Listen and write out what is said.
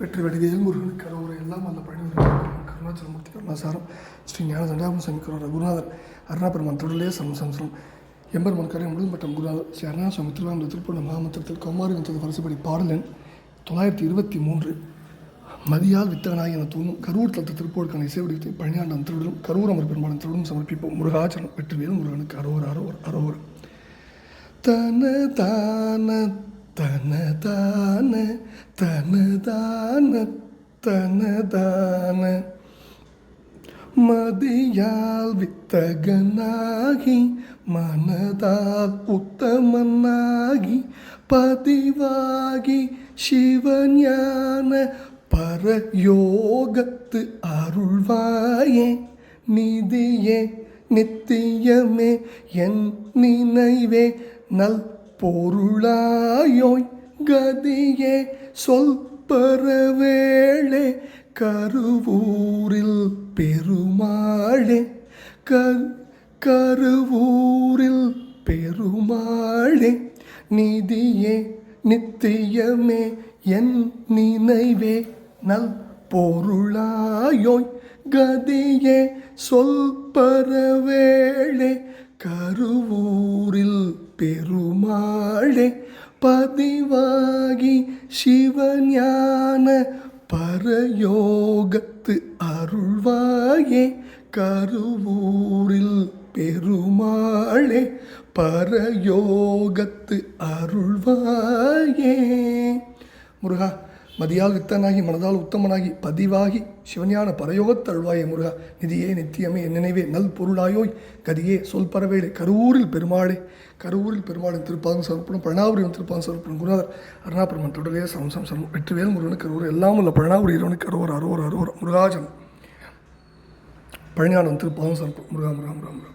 வெற்றி வெடிகையில் முருகனுக்கு கரோரை எல்லாம் அந்த பழனி கருணாச்சலமூர்த்தி கருணாசாரம் ஸ்ரீ ஞான தண்டாபுரம் சமிக்கிறோர் குருநாதர் அருணாபெருமான் தொடர்லே சம்சம்சரம் எம்பெருமான் கரை முழும்பட்டம் குருநாதர் ஸ்ரீ அருணாசுவாமி திருவாரூர் திருப்பூர் மாமத்திரத்தில் கௌமாரி வந்தது வரிசைப்படி பாடல் எண் 923. மதியால் வித்தகனாகி என தூணும் கரூர் தளத்து திருப்போருக்கான இசைவடிவத்தை பழனியாண்டன் திருவிடும் கரூர் அமர் பெருமான் திருவிடும் சமர்ப்பிப்போம். முருகாச்சலம் வெற்றிவேல் முருகனுக்கு அரோர் அரோர் அரோர். தன தான தன தான தன தான தன தான மதியால் வித்தகனாகி மனதால் உத்தமனாகி பதிவாகி சிவஞான பரயோகத்து அருள்வாயே நிதியே நித்தியமே என் நினைவே நல் பொருளாயோய் கதியே சொல் பரவேளே கருவூரில் பெருமாளே கருவூரில் பெருமாளே நிதியே நித்தியமே என் நினைவே நல் பொருளாயோய் கதியே சொல் பரவேளே கருவூரில் பெருமாளே பதிவாகி சிவஞான பரயோகத்து அருள்வாயே கருவூரில் பெருமாளே பரயோகத்து அருள்வாயே. முருகா மதியால் வித்தனாகி மனதால் உத்தமனாகி பதிவாகி சிவஞான பரயோகத்து அருள்வாயே. முருகா நிதியே நித்தியமே என் நினைவே நல் பொருளாயோய் கதியே சொல் பரவேளே கருவூரில் பெருமாளே கருவூரில் பெருமாளின் திருப்பாதம் சமர்ப்பணம் பழனாபுரியின் திருப்பாதம் சமர்ப்பணம் குருநாதர் அருணாபெருமான் தொடரே சமசம் வெற்றிவேல் முருகனுக்கு கருவூர் எல்லாம் உள்ள பழனாபுரி இறைவனுக்கு அரோர் அரோர் அரோர். முருகாஜன் பழனியாண்டன் திருப்பாதம் சமர்ப்பணம். முருகா முருகா முருகா முருகா.